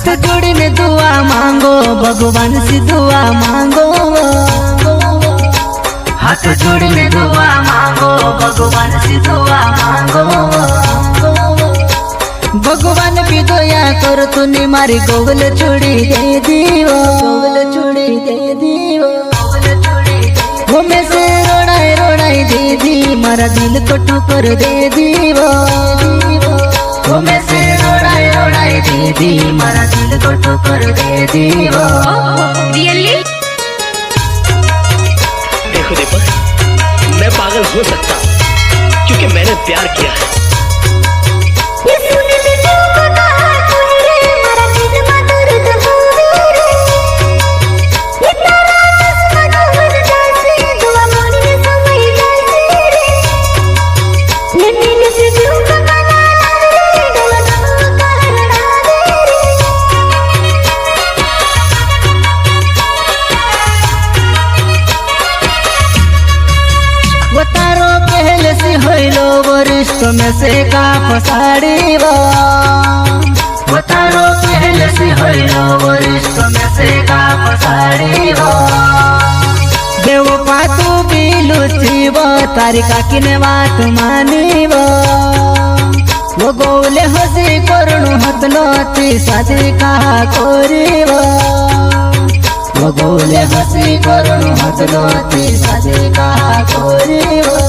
हाथ जोड़ने दुआ मांगो भगवान से दुआ मांगो, हाथ जोड़ने दुआ मांगो भगवान से दुआ मांगो। भगवान भी दया कर तूने मारी गोगल छोड़ी दे दीवो, गोगल छोड़ी दे दीवो। वो में से रोड़ाई रोड़ाई दे दी मारा दिल को ठोकर दे दीवो, वो में से रोड़ाई रोड़ाई दे दी मारा दिल को ठोकर दे दीवो। रियली? देखो दीपक, मैं पागल हो सकता हूँ क्योंकि मैंने प्यार किया है। वरिष्ठ में से का पसाड़ी वो तारो पहले से होइलो वरिष्ठ में से का पसाड़ी वो। देव पातू बिलुची वो तारी काकी ने बात मानी वो गोले हसी करुणु हतलो ती साथी कहा कोरी वो गोले हसी करुणु हतलो ती साथी कहा कोरी वो।